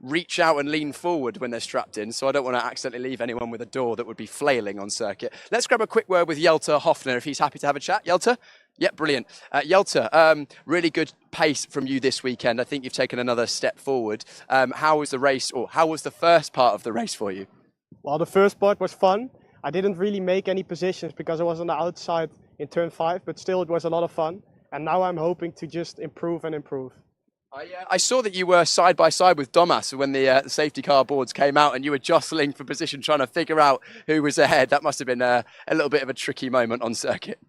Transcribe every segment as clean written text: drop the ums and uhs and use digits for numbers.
reach out and lean forward when they're strapped in, so I don't want to accidentally leave anyone with a door that would be flailing on circuit. Let's grab a quick word with Jelte Hofner if he's happy to have a chat. Jelte? Yeah, brilliant. Jelte, really good pace from you this weekend. I think you've taken another step forward. How was the race, or how was the first part of the race for you? Well, the first part was fun. I didn't really make any positions because I was on the outside in turn 5, but still it was a lot of fun. And now I'm hoping to just improve and improve. I saw that you were side by side with Domas when the safety car boards came out and you were jostling for position, trying to figure out who was ahead. That must have been a little bit of a tricky moment on circuit.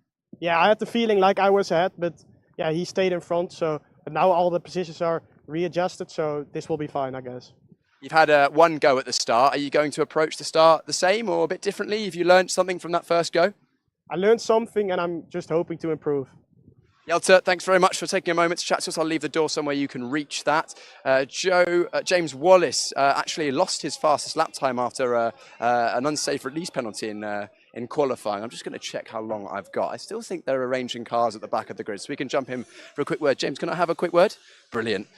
Yeah, I had the feeling like I was ahead, but yeah, he stayed in front. But now all the positions are readjusted, so this will be fine, I guess. You've had one go at the start. Are you going to approach the start the same or a bit differently? Have you learned something from that first go? I learned something and I'm just hoping to improve. Jelte, thanks very much for taking a moment to chat to us. I'll leave the door somewhere you can reach that. James Wallace actually lost his fastest lap time after an unsafe release penalty in qualifying. I'm just going to check how long I've got. I still think they're arranging cars at the back of the grid, so we can jump in for a quick word. James, can I have a quick word? Brilliant.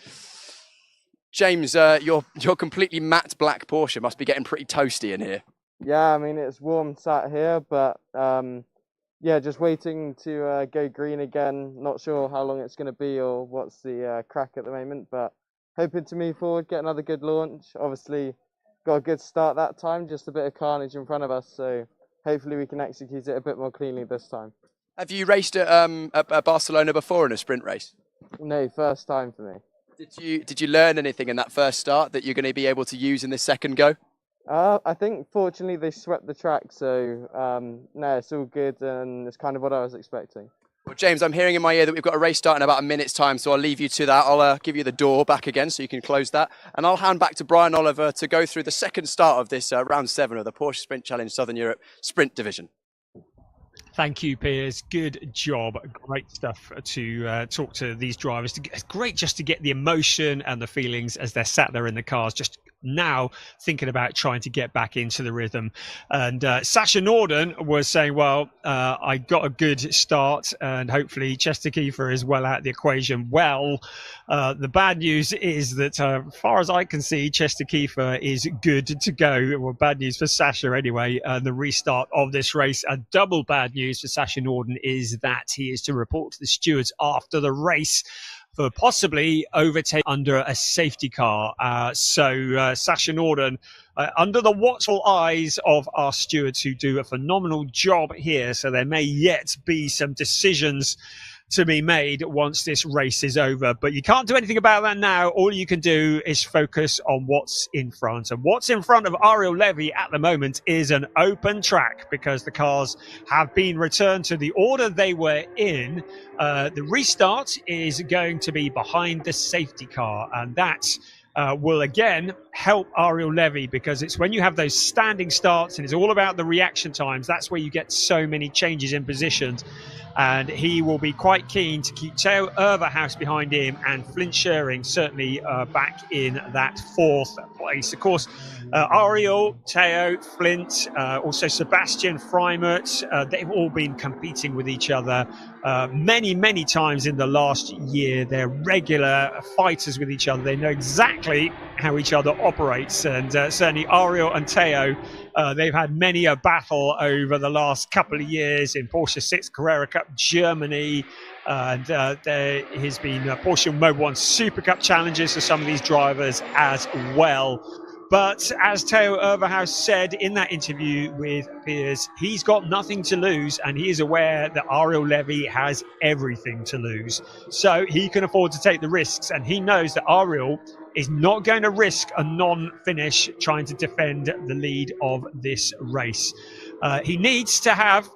James, your completely matte black Porsche must be getting pretty toasty in here. Yeah, I mean, it's warm sat here, but yeah, just waiting to go green again. Not sure how long it's going to be or what's the crack at the moment, but hoping to move forward, get another good launch. Obviously, got a good start that time, just a bit of carnage in front of us, so hopefully we can execute it a bit more cleanly this time. Have you raced at Barcelona before in a sprint race? No, first time for me. Did you learn anything in that first start that you're going to be able to use in this second go? I think fortunately they swept the track, so no, it's all good and it's kind of what I was expecting. Well, James, I'm hearing in my ear that we've got a race start in about a minute's time, so I'll leave you to that. I'll give you the door back again so you can close that. And I'll hand back to Brian Oliver to go through the second start of this round 7 of the Porsche Sprint Challenge Southern Europe Sprint Division. Thank you, Piers. Good job. Great stuff to talk to these drivers. It's great just to get the emotion and the feelings as they're sat there in the cars, just now thinking about trying to get back into the rhythm. And Sasha Norden was saying, well, I got a good start and hopefully Chester Kiefer is well out of the equation. Well, the bad news is that as far as I can see, Chester Kiefer is good to go. Well, bad news for Sasha anyway. The restart of this race, a double bad news for Sasha Norden is that he is to report to the stewards after the race for possibly overtake under a safety car. So Sasha Norden, under the watchful eyes of our stewards who do a phenomenal job here. So there may yet be some decisions to be made once this race is over. But you can't do anything about that now. All you can do is focus on what's in front. And what's in front of Ariel Levy at the moment is an open track because the cars have been returned to the order they were in. The restart is going to be behind the safety car, and that will again help Ariel Levy because it's when you have those standing starts and it's all about the reaction times, that's where you get so many changes in positions. And he will be quite keen to keep Theo Overhaus behind him and Flynt Schuring certainly back in that 4th place. Of course, Ariel, Theo, Flynt, also Sebastian Freimert, they've all been competing with each other many times in the last year. They're regular fighters with each other. They know exactly how each other operates. And certainly Ariel and Theo, they've had many a battle over the last couple of years in Porsche 6 Carrera Cup Germany. And there has been Porsche Mobil 1 Super Cup challenges for some of these drivers as well. But as Theo Overhaus said in that interview with Piers, he's got nothing to lose and he is aware that Ariel Levy has everything to lose. So he can afford to take the risks, and he knows that Ariel is not going to risk a non-finish trying to defend the lead of this race. He needs to have...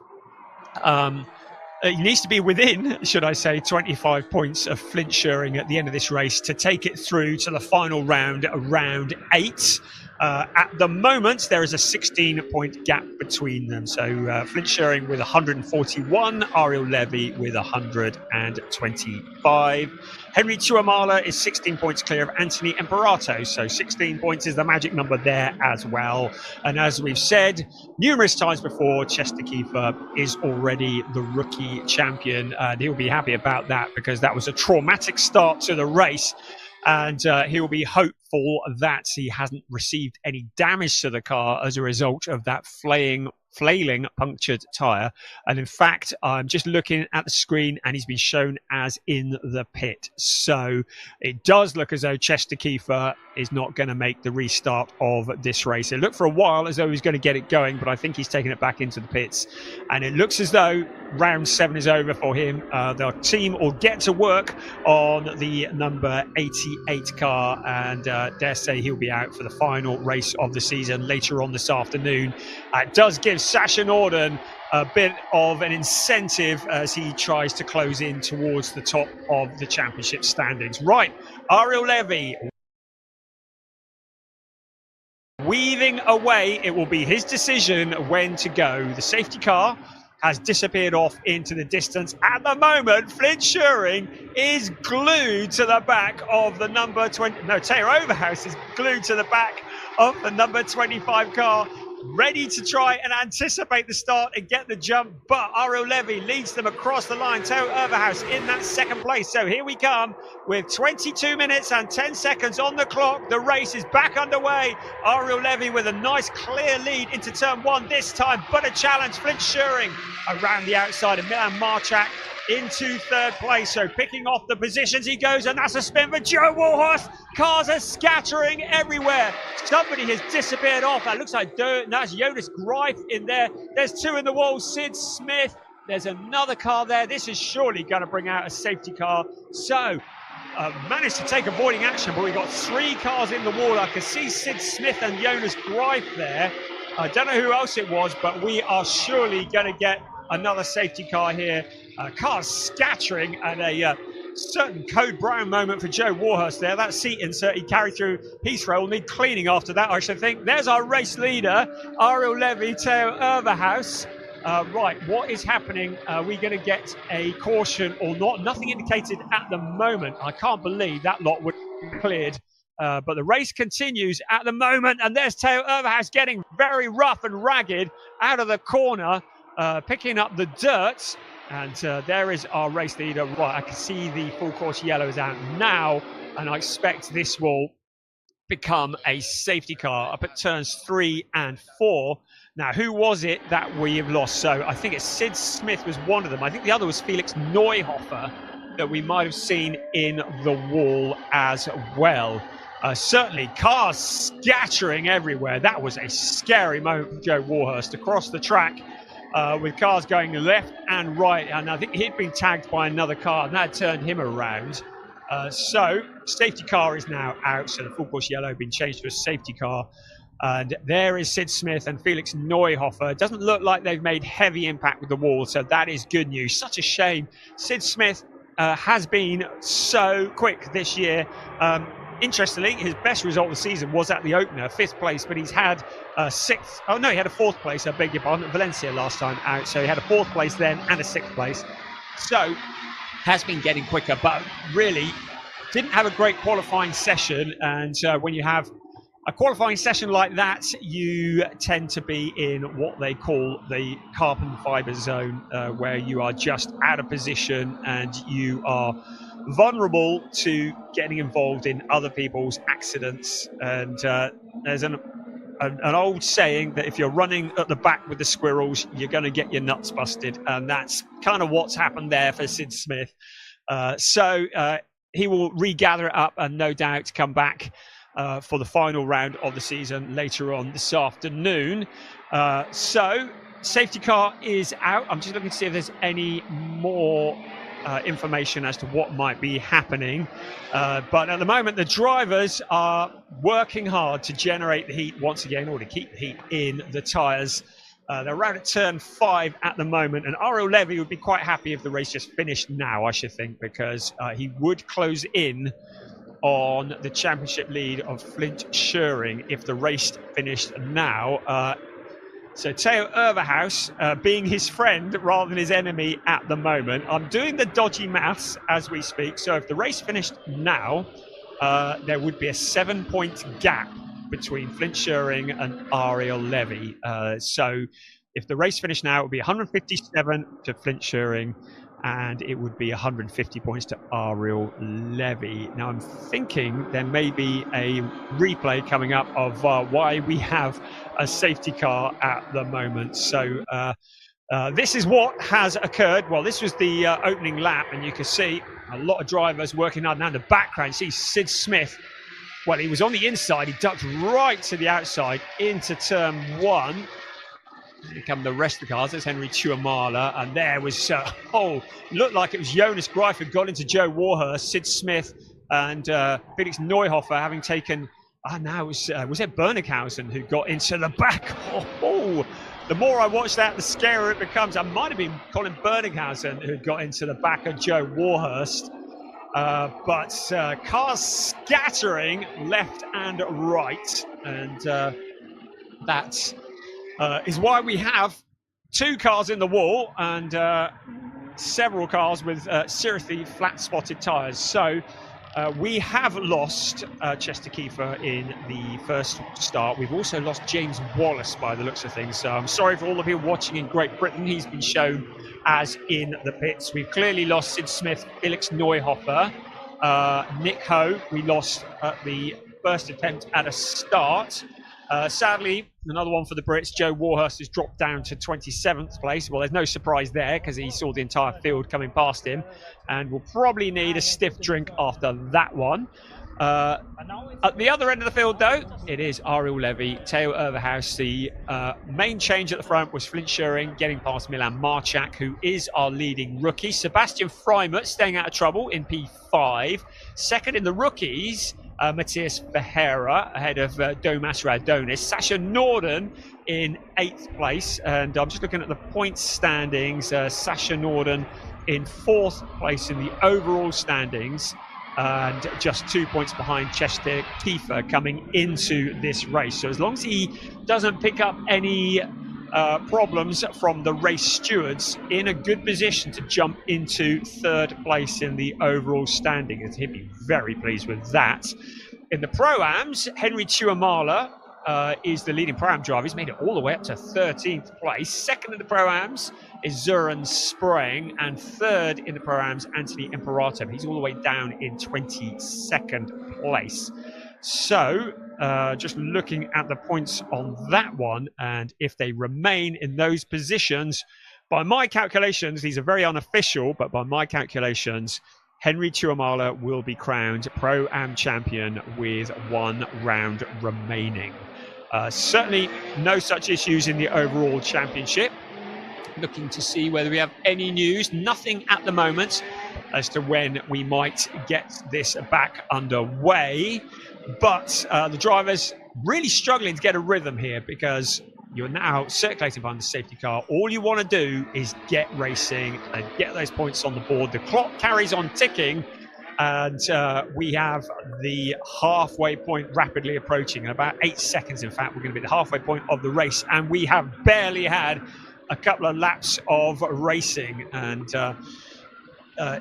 he needs to be within, should I say, 25 points of Flynt Schuring at the end of this race to take it through to the final round, round 8. At the moment, there is a 16-point gap between them. So Flynt Schuring with 141, Ariel Levy with 125. Henry Tuamala is 16 points clear of Anthony Imperato. So 16 points is the magic number there as well. And as we've said numerous times before, Chester Kiefer is already the rookie champion. And he'll be happy about that because that was a traumatic start to the race. And he will be hopeful thankful that he hasn't received any damage to the car as a result of that flailing punctured tyre. And in fact, I'm just looking at the screen and he's been shown as in the pit. So it does look as though Chester Kiefer is not going to make the restart of this race. It looked for a while as though he was going to get it going, but I think he's taken it back into the pits. And it looks as though round 7 is over for him. The team will get to work on the number 88 car, and dare say he'll be out for the final race of the season later on this afternoon. It does give Sasha Norden a bit of an incentive as he tries to close in towards the top of the championship standings. Right, Ariel Levy weaving away. It will be his decision when to go. The safety car has disappeared off into the distance. At the moment, Flynt Schuring is glued to the back of the number 20. No, Taylor Overhouse is glued to the back of the number 25 car, ready to try and anticipate the start and get the jump. But Ariel Levy leads them across the line. Taylor Overhouse in that second place. So here we come with 22 minutes and 10 seconds on the clock. The race is back underway. Ariel Levy with a nice clear lead into turn 1 this time, but a challenge. Flynt Schuring around the outside of Milan Marchak into third place. So picking off the positions he goes, and that's a spin for Joe Warhorse. Cars are scattering everywhere. Somebody has disappeared off. That looks like that's Jonas Greif in there. There's 2 in the wall. Sid Smith. There's another car there. This is surely going to bring out a safety car. So managed to take avoiding action, but we've got 3 cars in the wall. I can see Sid Smith and Jonas Greif there. I don't know who else it was, but we are surely going to get another safety car here. Cars scattering, and a certain Code Brown moment for Joe Warhurst there. That seat insert he carried through Heathrow will need cleaning after that, I should think. There's our race leader, Ariel Levy, Theo Overhouse. Right, what is happening? Are we going to get a caution or not? Nothing indicated at the moment. I can't believe that lot would be cleared. But the race continues at the moment, and there's Theo Overhouse getting very rough and ragged out of the corner, picking up the dirt. And there is our race leader. Right, I can see the full course yellow is out now, and I expect this will become a safety car up at turns 3 and 4. Now, who was it that we have lost? So I think it's Sid Smith was one of them. I think the other was Felix Neuhofer that we might have seen in the wall as well. Certainly, cars scattering everywhere. That was a scary moment for Joe Warhurst across the track. With cars going left and right, and I think he'd been tagged by another car, and that turned him around. So safety car is now out, so the full course yellow been changed to a safety car, and there is Sid Smith and Felix Neuhofer. It doesn't look like they've made heavy impact with the wall, so that is good news. Such a shame. Sid Smith has been so quick this year. Interestingly, his best result of the season was at the opener, 5th place, but he's had 6th. Oh no, he had a 4th place, I beg your pardon, at Valencia last time out. So he had a 4th place then and a 6th place. So has been getting quicker, but really didn't have a great qualifying session. And when you have a qualifying session like that, you tend to be in what they call the carbon fiber zone, where you are just out of position and you are vulnerable to getting involved in other people's accidents. And there's an old saying that if you're running at the back with the squirrels, you're going to get your nuts busted, and that's kind of what's happened there for Sid Smith. So he will regather it up and no doubt come back for the final round of the season later on this afternoon. So safety car is out. I'm just looking to see if there's any more information as to what might be happening, but at the moment the drivers are working hard to generate the heat once again, or to keep the heat in the tyres. They're around at turn 5 at the moment, and Ariel Levy would be quite happy if the race just finished now, I should think, because he would close in on the championship lead of Flynt Schuring if the race finished now. So Theo Overhouse being his friend rather than his enemy at the moment. I'm doing the dodgy maths as we speak. So if the race finished now, there would be a 7-point gap between Flynt Schuring and Ariel Levy. So if the race finished now, it would be 157 to Flynt Schuring and it would be 150 points to Ariel Levy. Now I'm thinking there may be a replay coming up of why we have a safety car at the moment. So this is what has occurred. Well, this was the opening lap, and you can see a lot of drivers working hard. Now in the background, you see Sid Smith. Well, he was on the inside. He ducked right to the outside into turn 1. Here come the rest of the cars. There's Henry Tuamala, and there was looked like it was Jonas Greif who got into Joe Warhurst, Sid Smith, and Felix Neuhofer having taken. Now was it Bernighausen who got into the back? The more I watch that, the scarier it becomes. It might have been Colin Bernighausen who got into the back of Joe Warhurst. But cars scattering left and right, and that is why we have 2 cars in the wall and several cars with seriously flat-spotted tyres. So we have lost Chester Kiefer in the first start. We've also lost James Wallace by the looks of things. So I'm sorry for all the people watching in Great Britain. He's been shown as in the pits. We've clearly lost Sid Smith, Felix Neuhofer, Nick Ho. We lost at the first attempt at a start. Sadly, another one for the Brits. Joe Warhurst has dropped down to 27th place. Well, there's no surprise there because he saw the entire field coming past him, and will probably need a stiff drink after that one. At the other end of the field, though, it is Ariel Levy, Theo Overhaus. The main change at the front was Flynt Schuring getting past Milan Marchak, who is our leading rookie. Sebastian Freimut staying out of trouble in P5. Second in the rookies, Matthias Ferreira ahead of Domas Radonis. Sasha Norden in 8th place. And I'm just looking at the points standings. Sasha Norden in 4th place in the overall standings, and just 2 points behind Chester Kiefer coming into this race. So as long as he doesn't pick up any problems from the race stewards, in a good position to jump into 3rd place in the overall standing. He'd be very pleased with that. In the Pro-Ams, Henry Tuamala is the leading Pro-Am driver. He's made it all the way up to 13th place. Second in the Pro-Ams is Zuran Spraying, and third in the Pro-Ams, Anthony Imperato. He's all the way down in 22nd place. So just looking at the points on that one, and if they remain in those positions, by my calculations, these are very unofficial, but by my calculations, Henry Tuamala will be crowned Pro-Am champion with 1 round remaining. Certainly no such issues in the overall championship. Looking to see whether we have any news. Nothing at the moment as to when we might get this back underway. But the drivers really struggling to get a rhythm here, because you're now circulating behind the safety car. All you want to do is get racing and get those points on the board. The clock carries on ticking, and we have the halfway point rapidly approaching. In about 8 seconds, in fact, we're going to be at the halfway point of the race, and we have barely had a couple of laps of racing, and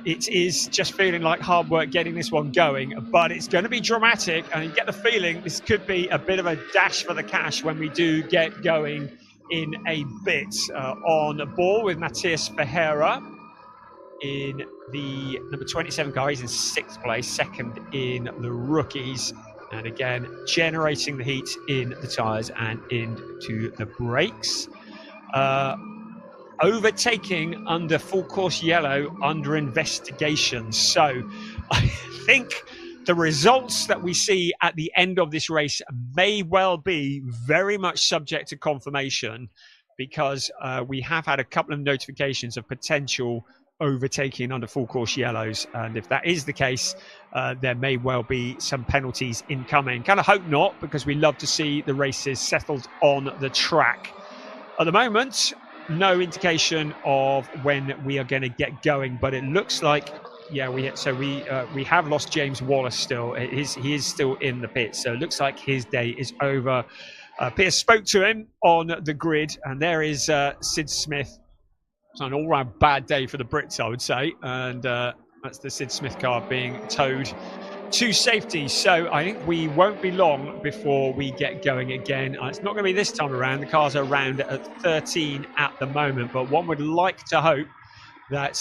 it is just feeling like hard work getting this one going, but it's going to be dramatic, and you get the feeling this could be a bit of a dash for the cash when we do get going in a bit. On ball with Matthias Ferreira in the number 27 car. He's in 6th place, second in the rookies, and again generating the heat in the tyres and into the brakes. Overtaking under full course yellow under investigation. So I think the results that we see at the end of this race may well be very much subject to confirmation, because we have had a couple of notifications of potential overtaking under full course yellows, and if that is the case, there may well be some penalties incoming. Kind of hope not, because we love to see the races settled on the track. At the moment, no indication of when we are going to get going, but it looks like, yeah, we have lost James Wallace still. He is still in the pit, so it looks like his day is over. Pierce spoke to him on the grid, and there is Sid Smith. It's an all-round bad day for the Brits, I would say, and that's the Sid Smith car being towed to safety. So I think we won't be long before we get going again. It's not going to be this time around. The cars are around at 13 at the moment, but one would like to hope that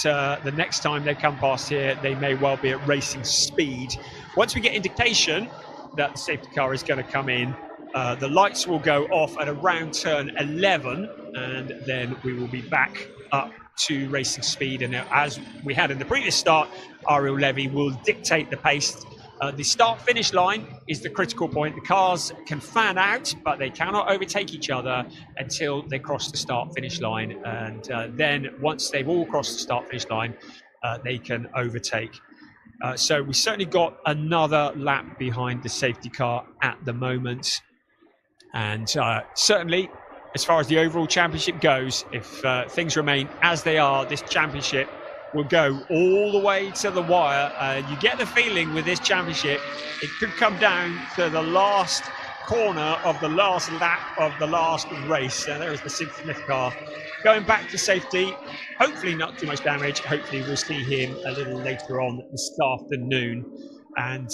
the next time they come past here, they may well be at racing speed. Once we get indication that the safety car is going to come in, the lights will go off at around turn 11, and then we will be back up to racing speed. And as we had in the previous start, Ariel Levy will dictate the pace. The start-finish line is the critical point. The cars can fan out, but they cannot overtake each other until they cross the start-finish line. And then once they've all crossed the start-finish line, they can overtake. So we certainly got another lap behind the safety car at the moment. And certainly, as far as the overall championship goes, if things remain as they are, this championship will go all the way to the wire. You get the feeling with this championship, it could come down to the last corner of the last lap of the last race. And there is the Sid Smith car going back to safety. Hopefully not too much damage. Hopefully we'll see him a little later on this afternoon. And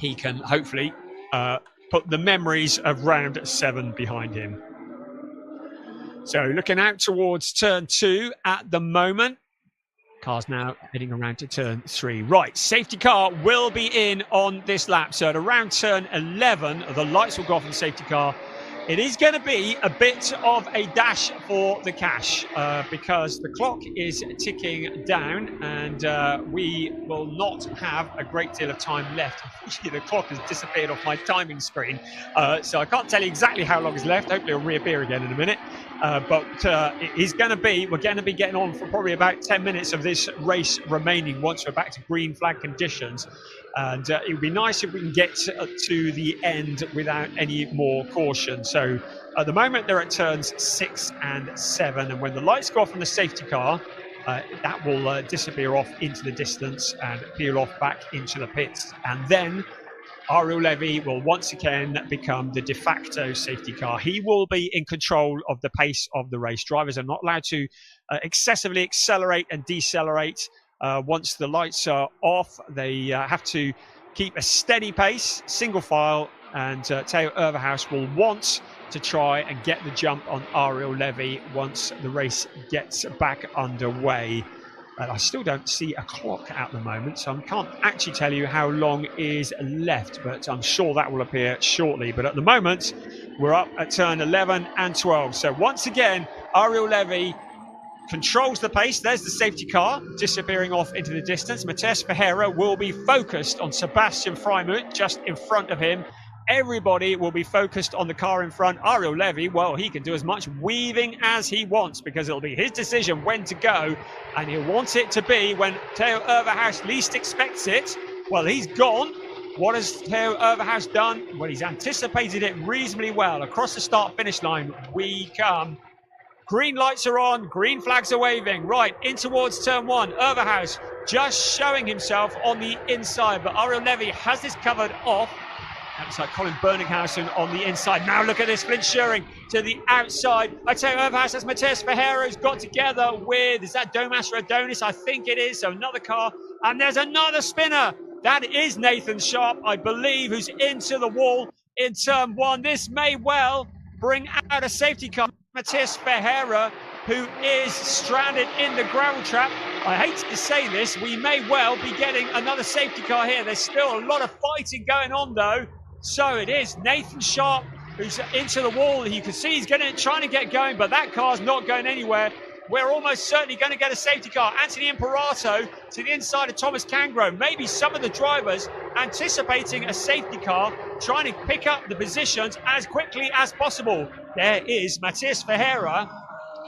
he can hopefully put the memories of round 7 behind him. So looking out towards turn 2 at the moment. Car's now heading around to turn 3. Right, safety car will be in on this lap. So at around turn 11, the lights will go off on the safety car. It is going to be a bit of a dash for the cash because the clock is ticking down and we will not have a great deal of time left. Unfortunately, the clock has disappeared off my timing screen, so I can't tell you exactly how long is left. Hopefully it'll reappear again in a minute. But it is going to be, we're going to be getting on for probably about 10 minutes of this race remaining once we're back to green flag conditions. And it would be nice if we can get to the end without any more caution. So at the moment, they're at turns 6 and 7. And when the lights go off on the safety car, that will disappear off into the distance and peel off back into the pits. And then Ariel Levy will once again become the de facto safety car. He will be in control of the pace of the race. Drivers are not allowed to excessively accelerate and decelerate. Once the lights are off, they have to keep a steady pace, single file, and Theo Overhaus will want to try and get the jump on Ariel Levy once the race gets back underway. I still don't see a clock at the moment, so I can't actually tell you how long is left, but I'm sure that will appear shortly. But at the moment, we're up at turn 11 and 12. So once again, Ariel Levy controls the pace. There's the safety car disappearing off into the distance. Matheus Ferreira will be focused on Sebastian Freimut just in front of him. Everybody will be focused on the car in front. Ariel Levy, well, he can do as much weaving as he wants because it'll be his decision when to go, and he'll want it to be when Theo Overhaus least expects it. Well, he's gone. What has Theo Overhaus done? Well, he's anticipated it reasonably well. Across the start-finish line we come. Green lights are on, green flags are waving. Right, in towards turn 1. Overhaus just showing himself on the inside, but Ariel Levy has this covered off. That's like Colin Berninghausen on the inside. Now look at this, Flynt Schuring to the outside. I tell you, Overhaus, as Matheus Ferreira's got together with, is that Domas Radonis? I think it is, so another car. And there's another spinner. That is Nathan Sharp, I believe, who's into the wall in turn 1. This may well bring out a safety car. Matheus Ferreira, who is stranded in the gravel trap. I hate to say this, we may well be getting another safety car here. There's still a lot of fighting going on, though. So it is Nathan Sharp who's into the wall. You can see he's trying to get going, but that car's not going anywhere. We're almost certainly going to get a safety car. Anthony Imperato to the inside of Thomas Cangro. Maybe some of the drivers anticipating a safety car, trying to pick up the positions as quickly as possible. There is Matheus Ferreira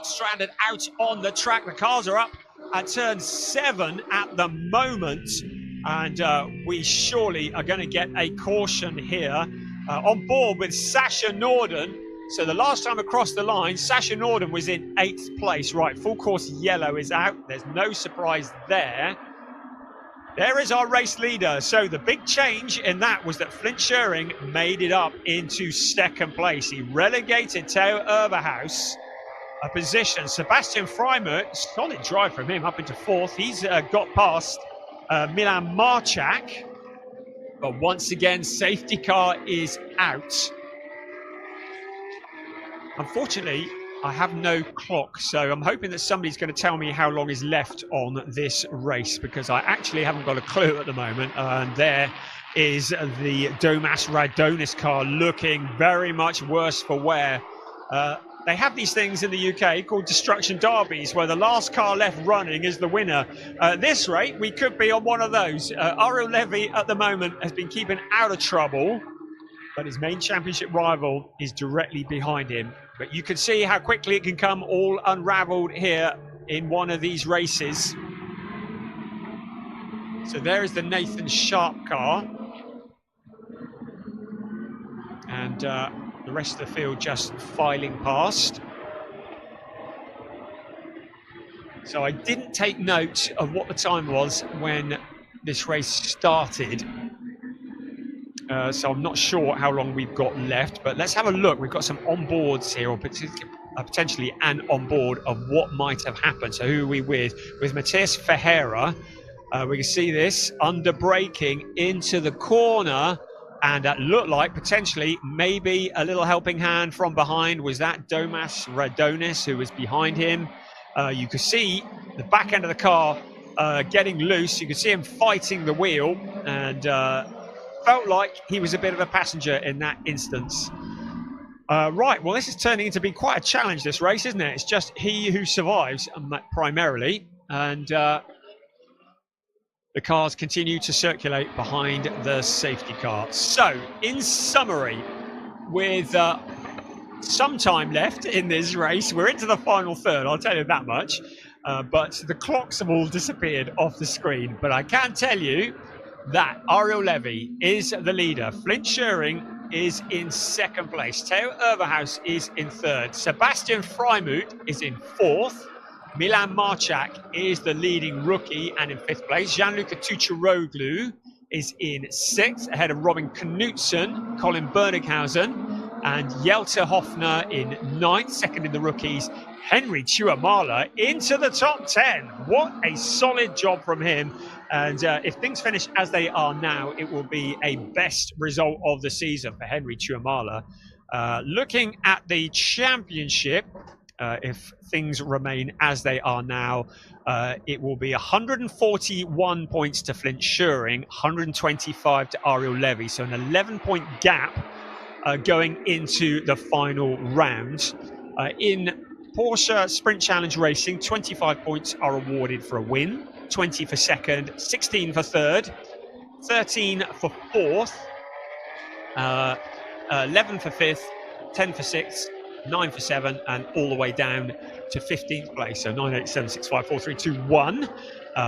stranded out on the track. The cars are up at turn 7 at the moment. And we surely are going to get a caution here on board with Sasha Norden. So the last time across the line, Sasha Norden was in 8th place. Right, full course yellow is out. There's no surprise there. There is our race leader. So the big change in that was that Flynt Schuring made it up into 2nd place. He relegated Theo Overhaus a position. Sebastian Freimut, solid drive from him up into 4th. He's got past Milan Marchak. But once again, safety car is out. Unfortunately, I have no clock, so I'm hoping that somebody's going to tell me how long is left on this race, because I actually haven't got a clue at the moment. And there is the Domas Radonis car, looking very much worse for wear. They have these things in the UK called destruction derbies, where the last car left running is the winner. At this rate, we could be on one of those. Ariel Levy at the moment has been keeping out of trouble, but his main championship rival is directly behind him. But you can see how quickly it can come all unraveled here in one of these races. So there is the Nathan Sharp car. And the rest of the field just filing past. So I didn't take note of what the time was when this race started. So I'm not sure how long we've got left, but let's have a look. We've got some onboards here, or potentially an onboard of what might have happened. So who are we with? With Matthias Ferreira. We can see this under braking into the corner, and that looked like potentially maybe a little helping hand from behind. Was that Domas Radonis who was behind him? You could see the back end of the car getting loose. You could see him fighting the wheel, and felt like he was a bit of a passenger in that instance. Right, well, this is turning into be quite a challenge, this race, isn't it? It's just he who survives, primarily, and the cars continue to circulate behind the safety car. So, in summary, with some time left in this race, we're into the final third, I'll tell you that much, but the clocks have all disappeared off the screen. But I can tell you that Ariel Levy is the leader. Flynt Schuring is in second place. Theo Overhaus is in third. Sebastian Freimuth is in fourth. Milan Marchak is the leading rookie and in fifth place. Gianluca Tucciaroglu is in sixth, ahead of Robin Knutson, Colin Berninghausen, and Jelte Hoffner in ninth, second in the rookies. Henry Tuamala into the top 10. What a solid job from him. And if things finish as they are now, it will be a best result of the season for Henry Tuamala. Looking at the championship, if things remain as they are now, it will be 141 points to Flynt Schuring, 125 to Ariel Levy. So an 11-point gap going into the final round. In Porsche Sprint Challenge Racing, 25 points are awarded for a win, 20 for second, 16 for third, 13 for fourth, 11 for fifth, 10 for sixth, 9 for 7, and all the way down to 15th place. So 9, 8, 7, 6, 5, 4, 3, 2, 1.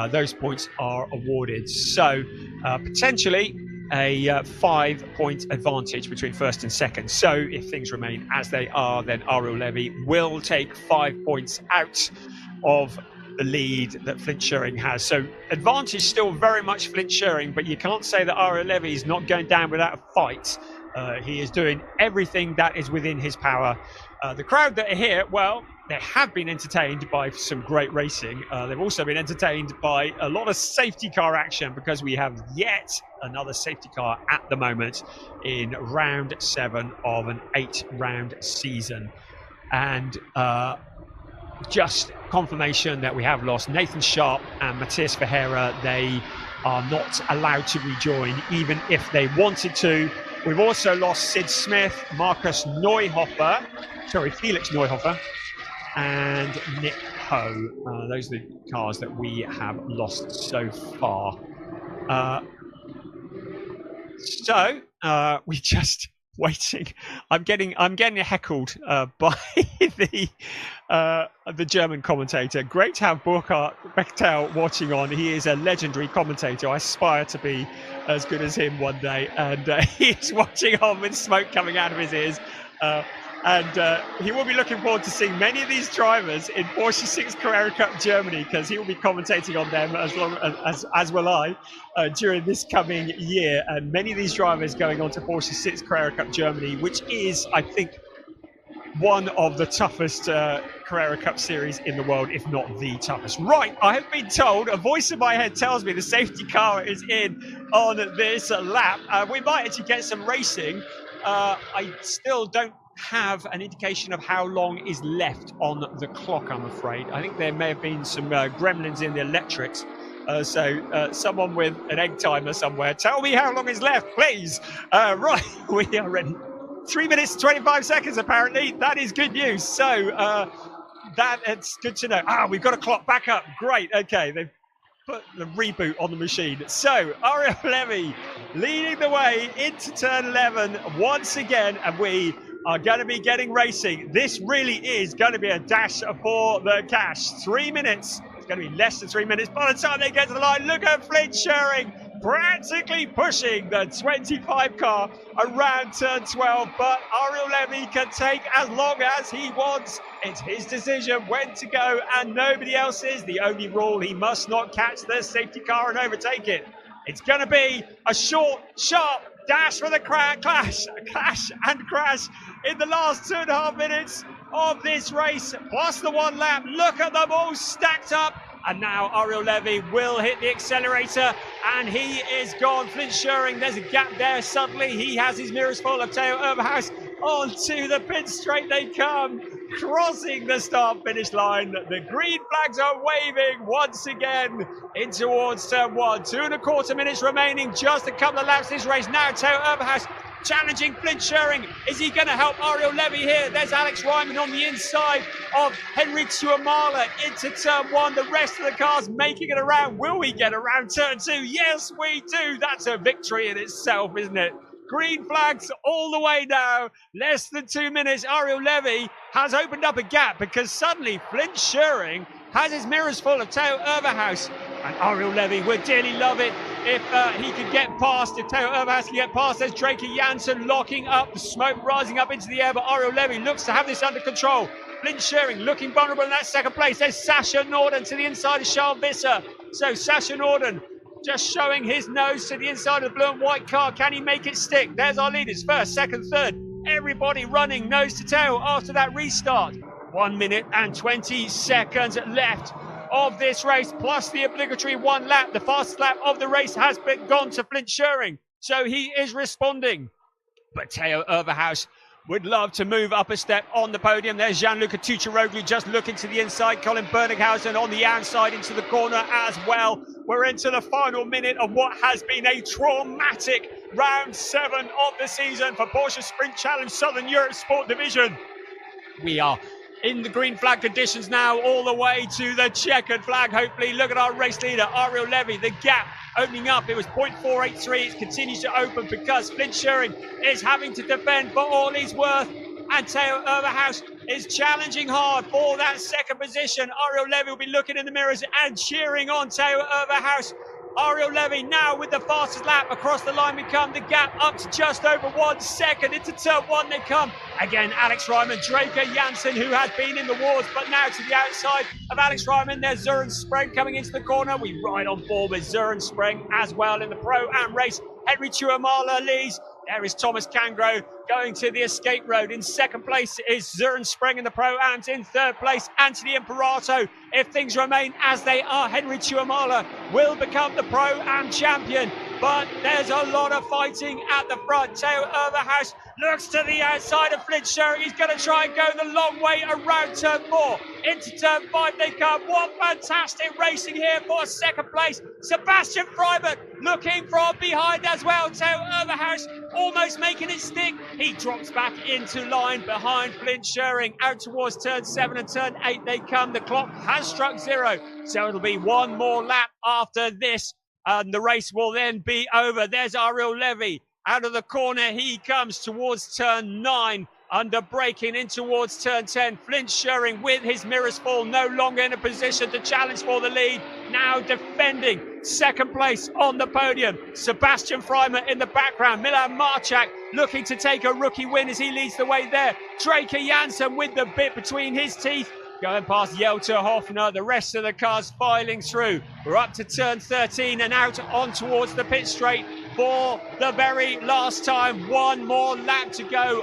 Those points are awarded. So potentially a 5-point advantage between first and second. So if things remain as they are, then Ariel Levy will take 5 points out of the lead that Flynt Schuring has. So advantage still very much Flynt Schuring, but you can't say that Ariel Levy is not going down without a fight. He is doing everything that is within his power. The crowd that are here, well, they have been entertained by some great racing. They've also been entertained by a lot of safety car action, because we have yet another safety car at the moment in round 7 of an 8-round season. And just confirmation that we have lost Nathan Sharp and Matthias Ferreira. They are not allowed to rejoin, even if they wanted to. We've also lost Sid Smith, Felix Neuhofer, and Nick Ho. Those are the cars that we have lost so far. We're just waiting. I'm getting heckled by the German commentator. Great to have Burkhard Bechtel watching on. He is a legendary commentator. I aspire to be as good as him one day, and he's watching on with smoke coming out of his ears. And he will be looking forward to seeing many of these drivers in Porsche 6 Carrera Cup Germany, because he will be commentating on them as will I during this coming year. And many of these drivers going on to Porsche 6 Carrera Cup Germany, which is, I think, one of the toughest Carrera Cup series in the world, if not the toughest. Right, I have been told, a voice in my head tells me the safety car is in on this lap. We might actually get some racing I still don't have an indication of how long is left on the clock, I'm afraid. I think there may have been some gremlins in the electrics. So someone with an egg timer somewhere, tell me how long is left, please. Right, we are ready. 3 minutes, 25 seconds, apparently. That is good news. So it's good to know. We've got a clock back up. Great. Okay, they've put the reboot on the machine. So Ariel Levy leading the way into turn 11 once again, and we are going to be getting racing. This really is going to be a dash for the cash. 3 minutes. It's going to be less than 3 minutes by the time they get to the line. Look at Flynt Schuring practically pushing the 25 car around turn 12, but Ariel Levy can take as long as he wants. It's his decision when to go and nobody else's. The only rule, he must not catch the safety car and overtake it. It's going to be a short, sharp dash for the clash and crash in the last 2.5 minutes of this race, plus the 1 lap. Look at them all stacked up. And now Ariel Levy will hit the accelerator, and he is gone. Flynt Schuring, there's a gap there. Suddenly he has his mirrors full of Theo Overhaus. Onto the pit straight they come, crossing the start-finish line. The green flags are waving once again in towards turn 1. 2.25 minutes remaining, just a couple of laps this race. Now Theo Overhaus challenging Flynt Schuring. Is he going to help Ariel Levy here? There's Alex Ryman on the inside of Henry Tuamala into turn 1. The rest of the cars making it around. Will we get around turn 2? Yes, we do. That's a victory in itself, isn't it? Green flags all the way now. Less than 2 minutes. Ariel Levy has opened up a gap because suddenly Flynt Schuring has his mirrors full of Theo Overhaus. And Ariel Levy would dearly love it if he could get past, if Theo Overhaus can get past. There's Draker Janssen locking up, the smoke rising up into the air, but Ariel Levy looks to have this under control. Flynt Schuring looking vulnerable in that second place. There's Sasha Norden to the inside of Charles Visser. So Sasha Norden just showing his nose to the inside of the blue and white car. Can he make it stick? There's our leaders, first, second, third. Everybody running nose to tail after that restart. 1 minute and 20 seconds left of this race, plus the obligatory 1 lap. The fastest lap of the race has been gone to Flynt Schuring, so he is responding. But Theo Overhaus would love to move up a step on the podium. There's Gianluca Tucciaroglu just looking to the inside. Colin Berninghausen on the outside into the corner as well. We're into the final minute of what has been a traumatic round 7 of the season for Porsche Sprint Challenge Southern Europe Sport Division. We are in the green flag conditions now, all the way to the checkered flag, hopefully. Look at our race leader, Ariel Levy. The gap opening up. It was 0.483. It continues to open because Flynt Schuring is having to defend for all he's worth. And Theo Overhaus is challenging hard for that second position. Ariel Levy will be looking in the mirrors and cheering on Theo Overhaus. Ariel Levy now with the fastest lap across the line we come. The gap up to just over 1 second. Into turn 1 they come. Again, Alex Ryman, Draker Janssen, who has been in the wars, but now to the outside of Alex Ryman. There's Søren Spreng coming into the corner. We ride on board with Søren Spreng as well in the Pro-Am race. Henry Tuamala leads. There is Thomas Cangro going to the escape road. In second place is Søren Spreng in the Pro-Ams. In third place, Anthony Imperato. If things remain as they are, Henry Tuamala will become the Pro-Am champion. But there's a lot of fighting at the front. Theo Overhaus looks to the outside of Flynt Schuring. He's going to try and go the long way around turn 4. Into turn 5 they come. What fantastic racing here for second place. Sebastian Freibert looking from behind as well. Theo Overhaus almost making it stick. He drops back into line behind Flynt Schuring. Out towards turn 7 and turn 8 they come. The clock has struck 0. So it'll be 1 more lap after this. And the race will then be over. There's Ariel Levy. Out of the corner he comes towards turn 9. Under braking in towards turn 10. Flynt Schuring with his mirrors full. No longer in a position to challenge for the lead. Now defending second place on the podium. Sebastian Freimer in the background. Milan Marchak looking to take a rookie win as he leads the way there. Draker Janssen with the bit between his teeth. Going past Jelter Hoffner, the rest of the cars filing through. We're up to turn 13 and out on towards the pit straight for the very last time. 1 more lap to go.